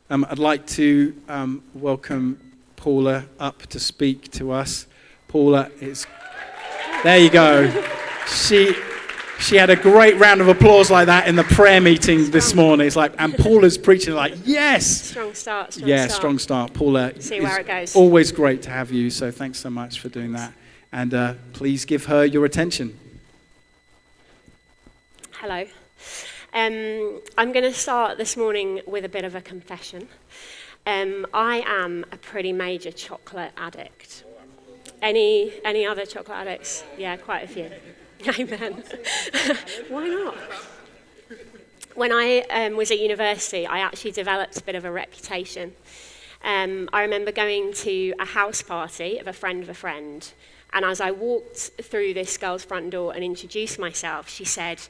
I'd like to welcome Paula up to speak to us. Paula is, there you go. She had a great round of applause like that in the prayer meeting this morning. It's like, and Paula's preaching like, yes. Strong start. Strong start. Paula, see where it goes. Always great to have you. So thanks so much for doing that. And please give her your attention. Hello. I'm going to start this morning with a bit of a confession. I am a pretty major chocolate addict. Any other chocolate addicts? Yeah, quite a few. Amen. Why not? When I was at university, I actually developed a bit of a reputation. I remember going to a house party of a friend, and as I walked through this girl's front door and introduced myself, she said,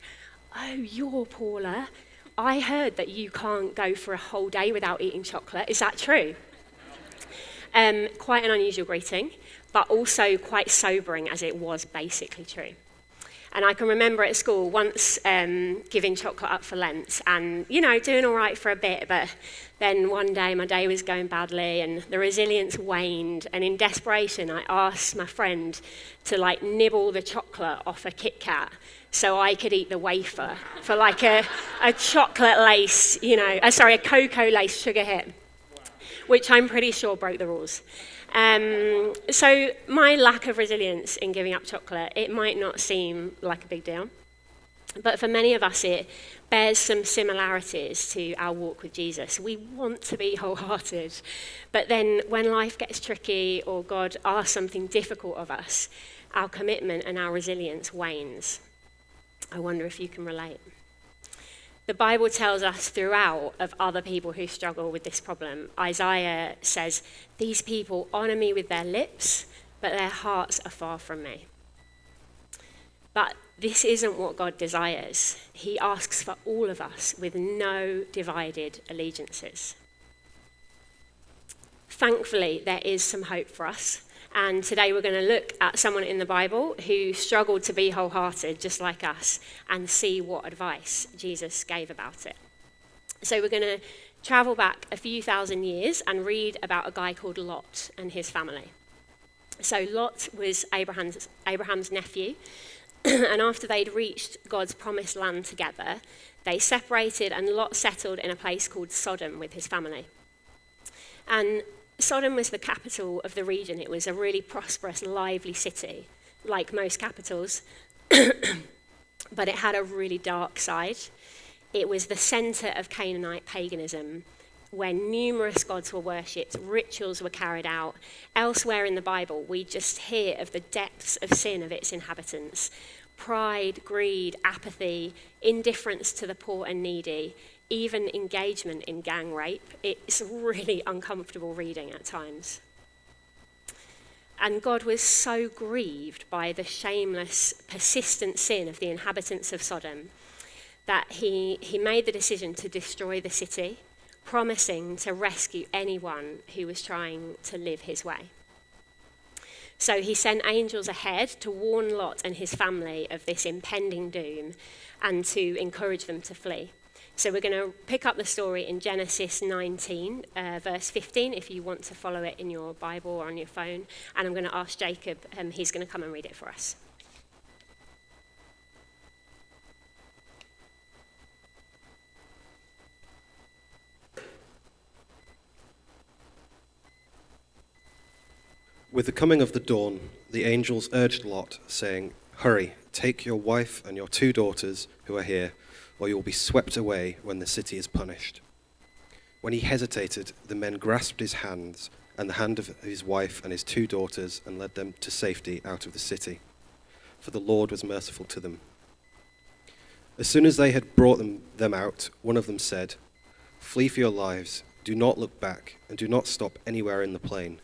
"Oh, you're Paula. I heard that you can't go for a whole day without eating chocolate. Is that true?" Quite an unusual greeting, but also quite sobering as it was basically true. And I can remember at school once giving chocolate up for Lent and, doing all right for a bit, but then one day my day was going badly and the resilience waned, and in desperation I asked my friend to nibble the chocolate off a Kit Kat so I could eat the wafer for a chocolate lace, a cocoa lace sugar hit, which I'm pretty sure broke the rules. So my lack of resilience in giving up chocolate, it might not seem like a big deal, but for many of us it bears some similarities to our walk with Jesus. We want to be wholehearted, but then when life gets tricky or God asks something difficult of us, our commitment and our resilience wanes. I wonder if you can relate. The Bible tells us throughout of other people who struggle with this problem. Isaiah says, "These people honor me with their lips, but their hearts are far from me." But this isn't what God desires. He asks for all of us with no divided allegiances. Thankfully, there is some hope for us. And today we're going to look at someone in the Bible who struggled to be wholehearted just like us and see what advice Jesus gave about it. So we're going to travel back a few thousand years and read about a guy called Lot and his family. So Lot was Abraham's nephew, and after they'd reached God's promised land together, they separated and Lot settled in a place called Sodom with his family. And Sodom was the capital of the region. It was a really prosperous, lively city, like most capitals, but it had a really dark side. It was the centre of Canaanite paganism, where numerous gods were worshipped, rituals were carried out. Elsewhere in the Bible, we just hear of the depths of sin of its inhabitants: pride, greed, apathy, indifference to the poor and needy, even engagement in gang rape. It's really uncomfortable reading at times. And God was so grieved by the shameless, persistent sin of the inhabitants of Sodom that he made the decision to destroy the city, promising to rescue anyone who was trying to live his way. So he sent angels ahead to warn Lot and his family of this impending doom and to encourage them to flee. So we're going to pick up the story in Genesis 19, verse 15, if you want to follow it in your Bible or on your phone. And I'm going to ask Jacob, he's going to come and read it for us. With the coming of the dawn, the angels urged Lot, saying, "Hurry, take your wife and your 2 daughters who are here, or you will be swept away when the city is punished." When he hesitated, the men grasped his hands and the hand of his wife and his 2 daughters and led them to safety out of the city, for the Lord was merciful to them. As soon as they had brought them out, one of them said, "Flee for your lives, do not look back, and do not stop anywhere in the plain.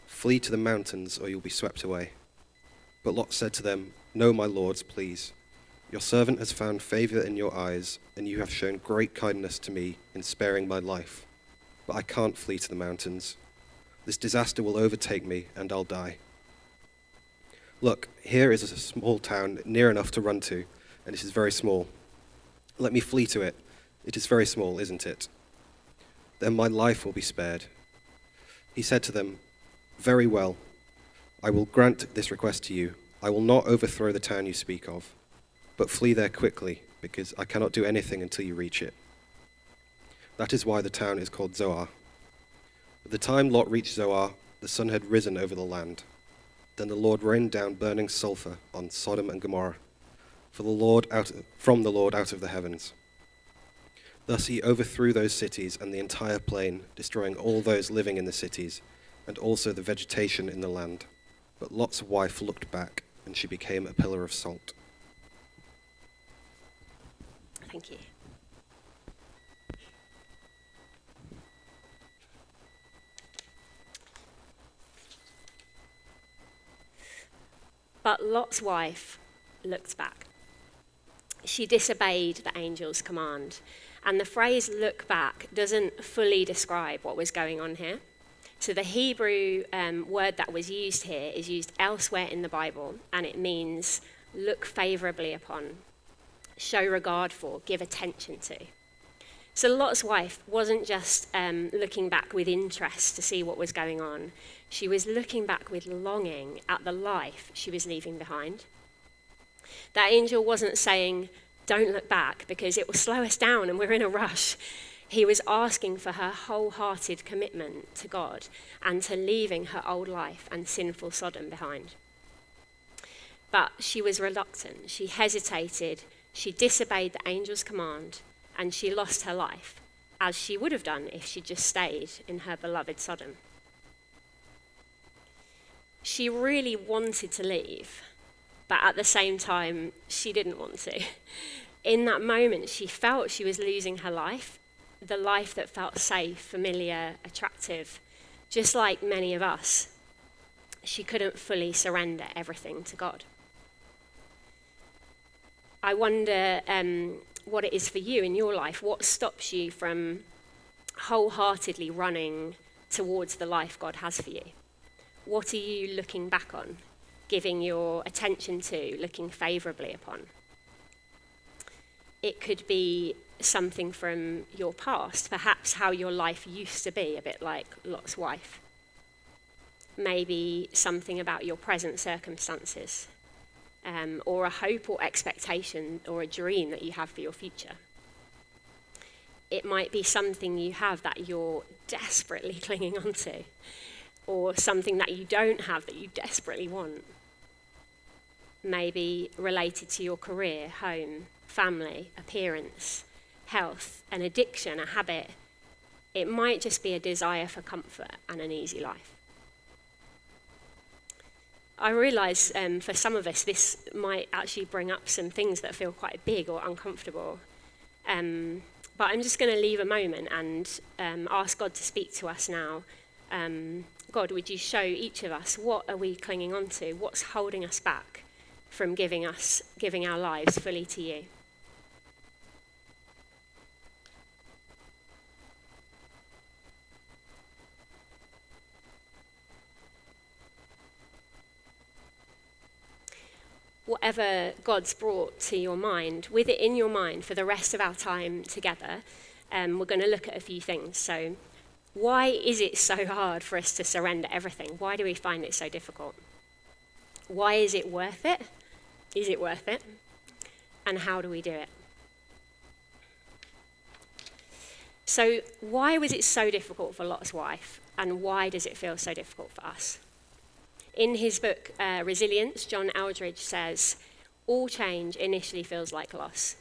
Flee to the mountains, or you'll be swept away." But Lot said to them, "No, my lords, please. Your servant has found favor in your eyes, and you have shown great kindness to me in sparing my life. But I can't flee to the mountains. This disaster will overtake me, and I'll die. Look, here is a small town near enough to run to, and it is very small. Let me flee to it. It is very small, isn't it? then my life will be spared." He said to them, "Very well, I will grant this request to you. I will not overthrow the town you speak of, but flee there quickly, because I cannot do anything until you reach it." That is why the town is called Zoar. By the time Lot reached Zoar, the sun had risen over the land. Then the Lord rained down burning sulfur on Sodom and Gomorrah from the Lord out of the heavens. Thus he overthrew those cities and the entire plain, destroying all those living in the cities, and also the vegetation in the land. But Lot's wife looked back, and she became a pillar of salt. Thank you. But Lot's wife looked back. She disobeyed the angel's command. And the phrase "look back" doesn't fully describe what was going on here. So the Hebrew word that was used here is used elsewhere in the Bible, and it means look favorably upon, show regard for, give attention to. So Lot's wife wasn't just looking back with interest to see what was going on. She was looking back with longing at the life she was leaving behind. That angel wasn't saying, "Don't look back because it will slow us down and we're in a rush." He was asking for her wholehearted commitment to God and to leaving her old life and sinful Sodom behind. But she was reluctant. She hesitated. She disobeyed the angel's command, and she lost her life, as she would have done if she just stayed in her beloved Sodom. She really wanted to leave, but at the same time, she didn't want to. In that moment, she felt she was losing her life, the life that felt safe, familiar, attractive, just like many of us. She couldn't fully surrender everything to God. I wonder what it is for you in your life. What stops you from wholeheartedly running towards the life God has for you? What are you looking back on, giving your attention to, looking favorably upon? It could be something from your past, perhaps how your life used to be, a bit like Lot's wife. Maybe something about your present circumstances, or a hope or expectation or a dream that you have for your future. It might be something you have that you're desperately clinging onto, or something that you don't have that you desperately want. Maybe related to your career, home, family, appearance, health, an addiction, a habit. It might just be a desire for comfort and an easy life. I realise for some of us this might actually bring up some things that feel quite big or uncomfortable. But I'm just going to leave a moment and ask God to speak to us now. God, would you show each of us what are we clinging on to? What's holding us back from giving our lives fully to you? Whatever God's brought to your mind, with it in your mind for the rest of our time together, we're going to look at a few things. So, why is it so hard for us to surrender everything? Why do we find it so difficult? Why is it worth it? Is it worth it? And how do we do it? So, why was it so difficult for Lot's wife? And why does it feel so difficult for us? In his book, Resilience, John Eldridge says, all change initially feels like loss.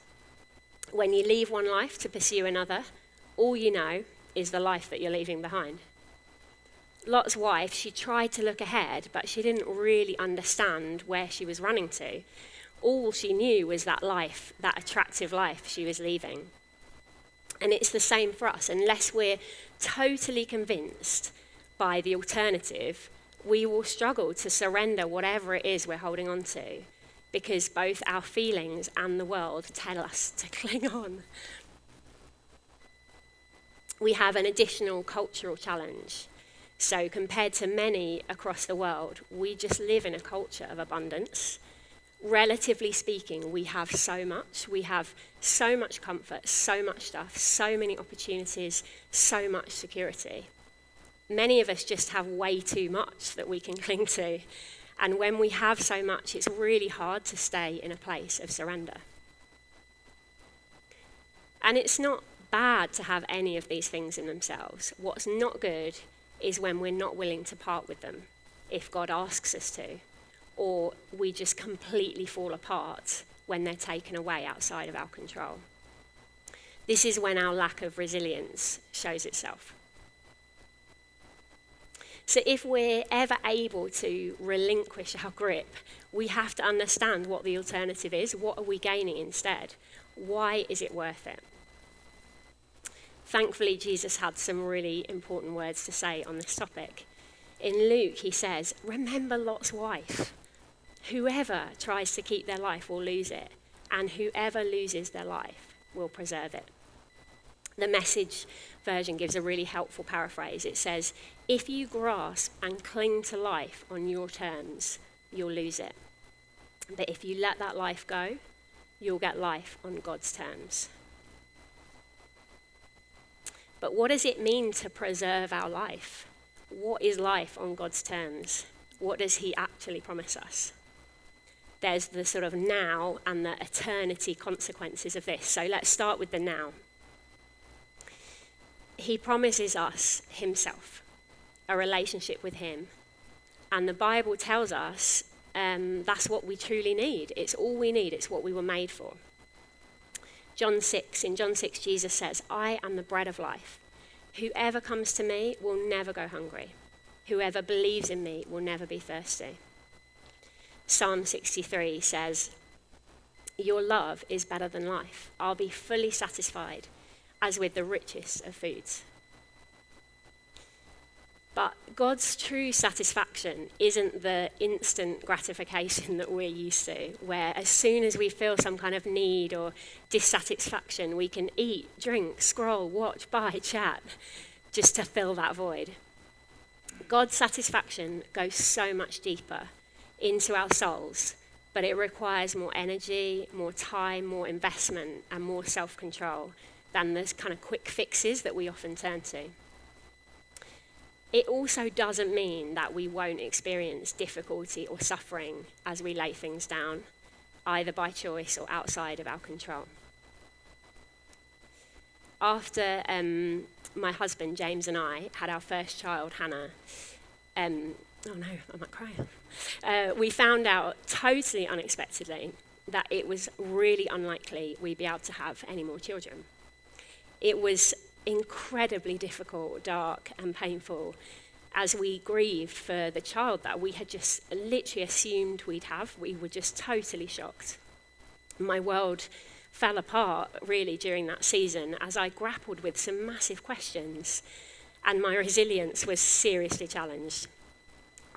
When you leave one life to pursue another, all you know is the life that you're leaving behind. Lot's wife, she tried to look ahead, but she didn't really understand where she was running to. All she knew was that life, that attractive life she was leaving. And it's the same for us. Unless we're totally convinced by the alternative, we will struggle to surrender whatever it is we're holding on to, because both our feelings and the world tell us to cling on. We have an additional cultural challenge. So compared to many across the world, we just live in a culture of abundance. Relatively speaking, we have so much. We have so much comfort, so much stuff, so many opportunities, so much security. Many of us just have way too much that we can cling to. And when we have so much, it's really hard to stay in a place of surrender. And it's not bad to have any of these things in themselves. What's not good is when we're not willing to part with them if God asks us to, or we just completely fall apart when they're taken away outside of our control. This is when our lack of resilience shows itself. So if we're ever able to relinquish our grip, we have to understand what the alternative is. What are we gaining instead? Why is it worth it? Thankfully, Jesus had some really important words to say on this topic. In Luke, he says, "Remember Lot's wife. Whoever tries to keep their life will lose it, and whoever loses their life will preserve it." The Message version gives a really helpful paraphrase. It says, "If you grasp and cling to life on your terms, you'll lose it. But if you let that life go, you'll get life on God's terms." But what does it mean to preserve our life? What is life on God's terms? What does he actually promise us? There's the sort of now and the eternity consequences of this. So let's start with the now. He promises us himself, a relationship with him. And the Bible tells us that's what we truly need. It's all we need. It's what we were made for. In John 6, Jesus says, "I am the bread of life. Whoever comes to me will never go hungry. Whoever believes in me will never be thirsty." Psalm 63 says, "Your love is better than life. I'll be fully satisfied as with the richest of foods." But God's true satisfaction isn't the instant gratification that we're used to, where as soon as we feel some kind of need or dissatisfaction, we can eat, drink, scroll, watch, buy, chat, just to fill that void. God's satisfaction goes so much deeper into our souls, but it requires more energy, more time, more investment, and more self-control than those kind of quick fixes that we often turn to. It also doesn't mean that we won't experience difficulty or suffering as we lay things down, either by choice or outside of our control. After my husband, James, and I had our first child, Hannah, oh no, I might cry. We found out totally unexpectedly that it was really unlikely we'd be able to have any more children. It was incredibly difficult, dark, and painful as we grieved for the child that we had just literally assumed we'd have. We were just totally shocked. My world fell apart really during that season as I grappled with some massive questions, and my resilience was seriously challenged.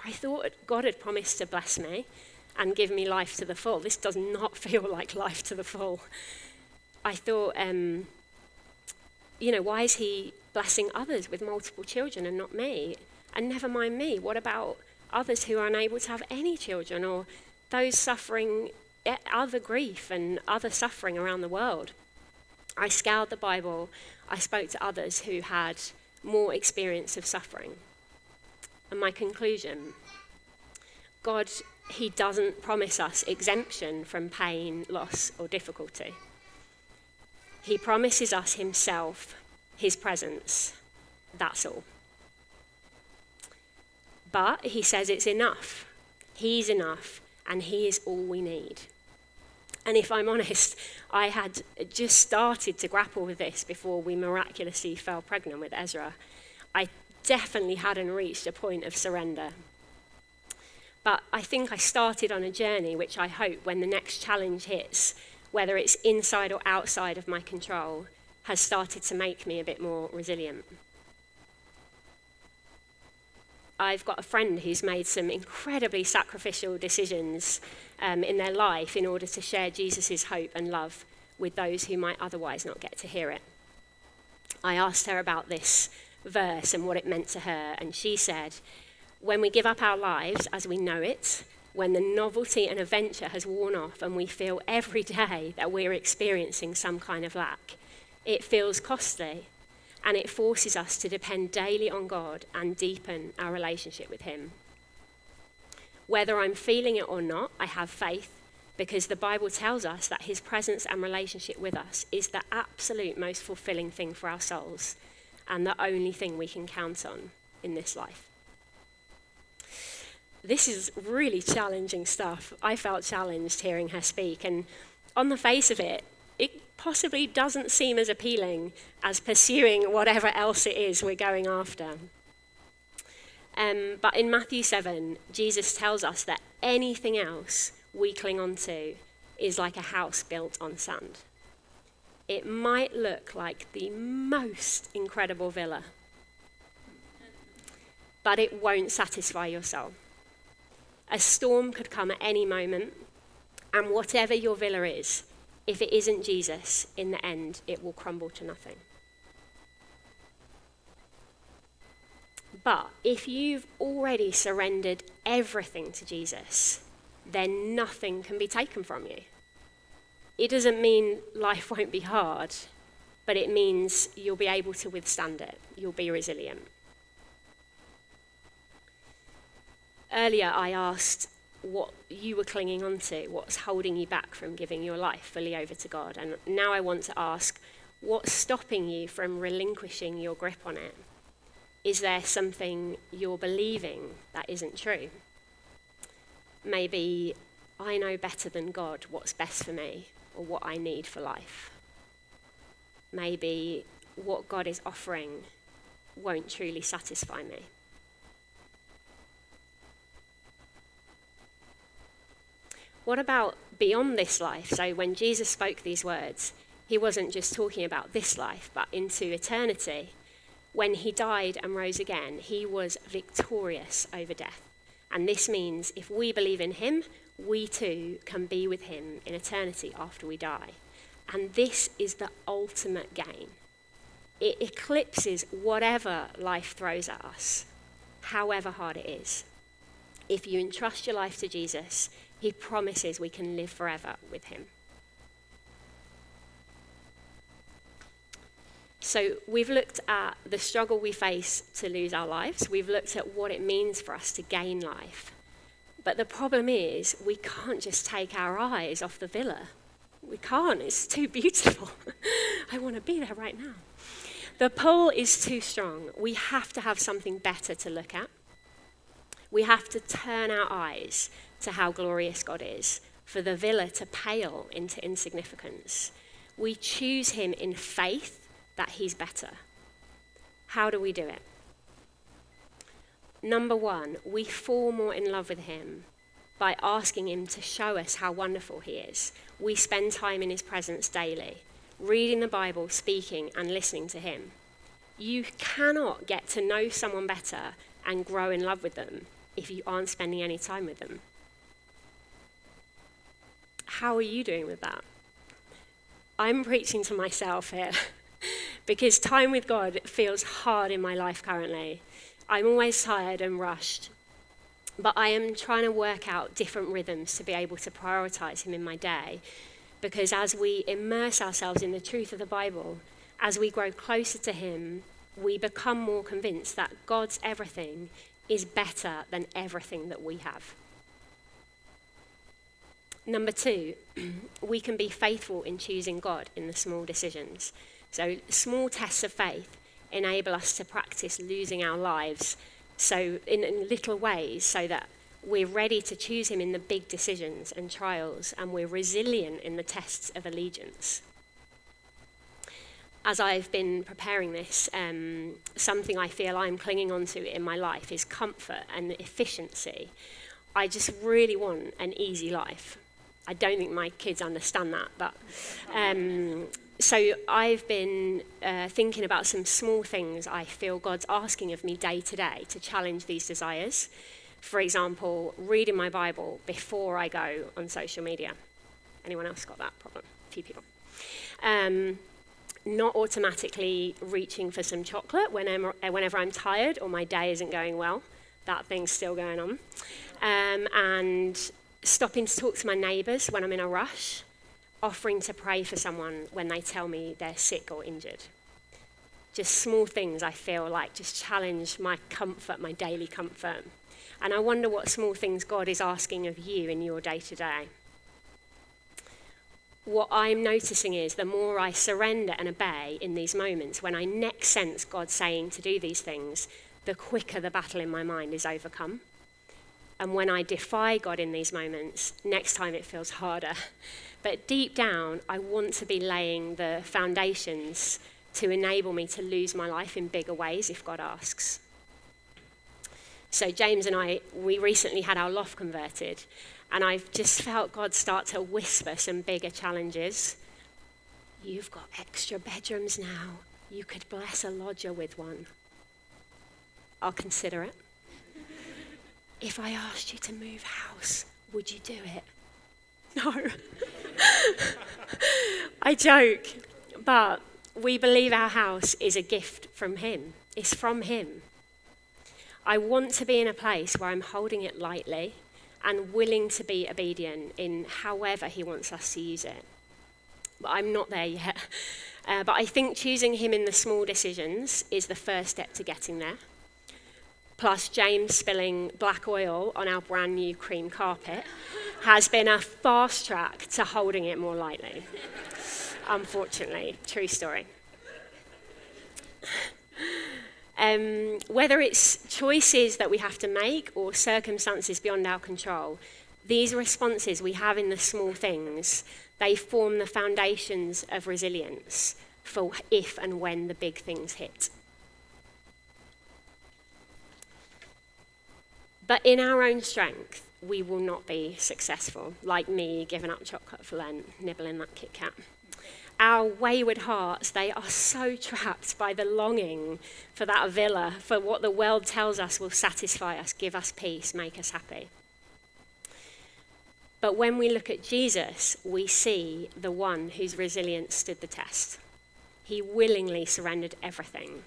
I thought God had promised to bless me and give me life to the full. This does not feel like life to the full. I thought, why is he blessing others with multiple children and not me? And never mind me, what about others who are unable to have any children, or those suffering other grief and other suffering around the world? I scoured the Bible. I spoke to others who had more experience of suffering. And my conclusion, God, he doesn't promise us exemption from pain, loss, or difficulty. He promises us himself, his presence. That's all. But he says it's enough. He's enough, and he is all we need. And if I'm honest, I had just started to grapple with this before we miraculously fell pregnant with Ezra. I definitely hadn't reached a point of surrender. But I think I started on a journey which I hope when the next challenge hits, whether it's inside or outside of my control, has started to make me a bit more resilient. I've got a friend who's made some incredibly sacrificial decisions in their life in order to share Jesus' hope and love with those who might otherwise not get to hear it. I asked her about this verse and what it meant to her, and she said, when we give up our lives as we know it when the novelty and adventure has worn off and we feel every day that we're experiencing some kind of lack. It feels costly, and it forces us to depend daily on God and deepen our relationship with him. Whether I'm feeling it or not, I have faith, because the Bible tells us that his presence and relationship with us is the absolute most fulfilling thing for our souls and the only thing we can count on in this life. This is really challenging stuff. I felt challenged hearing her speak, and on the face of it, it possibly doesn't seem as appealing as pursuing whatever else it is we're going after. But in Matthew 7, Jesus tells us that anything else we cling on to is like a house built on sand. It might look like the most incredible villa, but it won't satisfy your soul. A storm could come at any moment, and whatever your villa is, if it isn't Jesus, in the end, it will crumble to nothing. But if you've already surrendered everything to Jesus, then nothing can be taken from you. It doesn't mean life won't be hard, but it means you'll be able to withstand it. You'll be resilient. Earlier, I asked what you were clinging on to, what's holding you back from giving your life fully over to God. And now I want to ask, what's stopping you from relinquishing your grip on it? Is there something you're believing that isn't true? Maybe I know better than God what's best for me or what I need for life. Maybe what God is offering won't truly satisfy me. What about beyond this life? So when Jesus spoke these words, he wasn't just talking about this life, but into eternity. When he died and rose again, he was victorious over death. And this means if we believe in him, we too can be with him in eternity after we die. And this is the ultimate gain. It eclipses whatever life throws at us, however hard it is. If you entrust your life to Jesus, he promises we can live forever with him. So we've looked at the struggle we face to lose our lives. We've looked at what it means for us to gain life. But the problem is we can't just take our eyes off the villa. We can't. It's too beautiful. I want to be there right now. The pull is too strong. We have to have something better to look at. We have to turn our eyes to how glorious God is, for the villa to pale into insignificance. We choose him in faith that he's better. How do we do it? Number one, we fall more in love with him by asking him to show us how wonderful he is. We spend time in his presence daily, reading the Bible, speaking and listening to him. You cannot get to know someone better and grow in love with them if you aren't spending any time with them. How are you doing with that? I'm preaching to myself here because time with God feels hard in my life currently. I'm always tired and rushed, but I am trying to work out different rhythms to be able to prioritize him in my day, because as we immerse ourselves in the truth of the Bible, as we grow closer to him, we become more convinced that God's everything is better than everything that we have. Number two, we can be faithful in choosing God in the small decisions. So small tests of faith enable us to practice losing our lives so in little ways, so that we're ready to choose him in the big decisions and trials, and we're resilient in the tests of allegiance. As I've been preparing this, something I feel I'm clinging on to in my life is comfort and efficiency. I just really want an easy life. I don't think my kids understand that, but so I've been thinking about some small things I feel God's asking of me day to day to challenge these desires. For example, reading my Bible before I go on social media. Anyone else got that problem? A few people. Not automatically reaching for some chocolate whenever I'm tired or my day isn't going well. That thing's still going on. and stopping to talk to my neighbours when I'm in a rush, offering to pray for someone when they tell me they're sick or injured. Just small things I feel like just challenge my comfort, my daily comfort. And I wonder what small things God is asking of you in your day-to-day. What I'm noticing is the more I surrender and obey in these moments, when I next sense God saying to do these things, the quicker the battle in my mind is overcome. And when I defy God in these moments, next time it feels harder. But deep down, I want to be laying the foundations to enable me to lose my life in bigger ways if God asks. So James and I, we recently had our loft converted, and I've just felt God start to whisper some bigger challenges. You've got extra bedrooms now. You could bless a lodger with one. I'll consider it. If I asked you to move house, would you do it? No. I joke, but we believe our house is a gift from him. It's from him. I want to be in a place where I'm holding it lightly and willing to be obedient in however he wants us to use it. But I'm not there yet. But I think choosing him in the small decisions is the first step to getting there. Plus, James spilling black oil on our brand new cream carpet has been a fast track to holding it more lightly. Unfortunately, true story. Whether it's choices that we have to make or circumstances beyond our control, these responses we have in the small things, they form the foundations of resilience for if and when the big things hit. But in our own strength, we will not be successful, like me giving up chocolate for Lent, nibbling that Kit Kat. Our wayward hearts, they are so trapped by the longing for that villa, for what the world tells us will satisfy us, give us peace, make us happy. But when we look at Jesus, we see the one whose resilience stood the test. He willingly surrendered everything.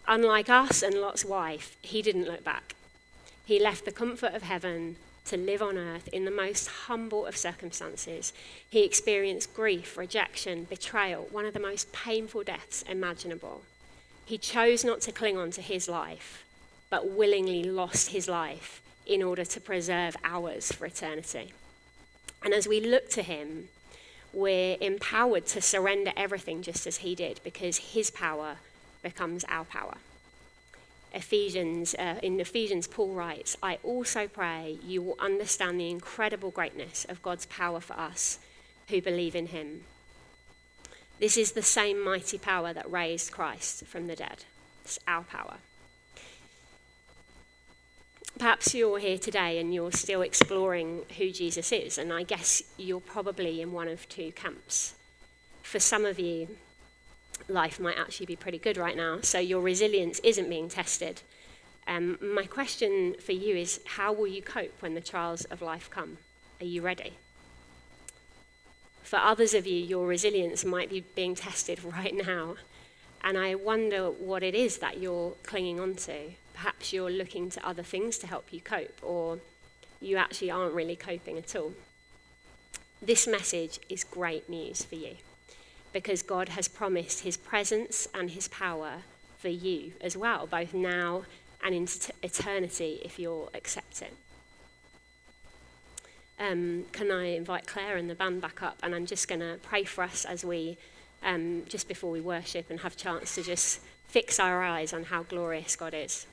Unlike us and Lot's wife, he didn't look back. He left the comfort of heaven to live on earth in the most humble of circumstances. He experienced grief, rejection, betrayal, one of the most painful deaths imaginable. He chose not to cling on to his life, but willingly lost his life in order to preserve ours for eternity. And as we look to him, we're empowered to surrender everything just as he did, because his power becomes our power. In Ephesians, Paul writes, I also pray you will understand the incredible greatness of God's power for us who believe in him. This is the same mighty power that raised Christ from the dead. It's our power. Perhaps you're here today and you're still exploring who Jesus is, and I guess you're probably in one of two camps. For some of you, life might actually be pretty good right now, so your resilience isn't being tested. My question for you is, how will you cope when the trials of life come? Are you ready? For others of you, your resilience might be being tested right now, and I wonder what it is that you're clinging on to. Perhaps you're looking to other things to help you cope, or you actually aren't really coping at all. This message is great news for you, because God has promised his presence and his power for you as well, both now and into eternity if you'll accept it. Can I invite Claire and the band back up? And I'm just going to pray for us as we, just before we worship, and have a chance to just fix our eyes on how glorious God is.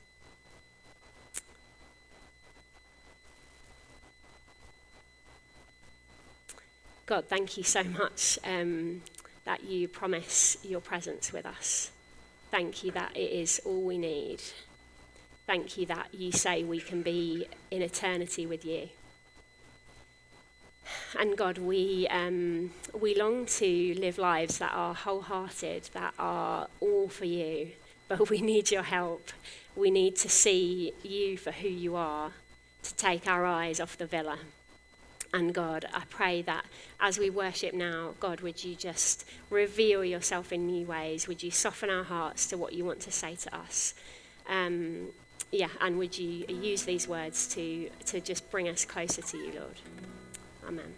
God, thank you so much that you promise your presence with us. Thank you that it is all we need. Thank you that you say we can be in eternity with you. And God, we long to live lives that are wholehearted, that are all for you, but we need your help. We need to see you for who you are, to take our eyes off the villa. And God, I pray that as we worship now, God, would you just reveal yourself in new ways? Would you soften our hearts to what you want to say to us? and would you use these words to just bring us closer to you, Lord? Amen.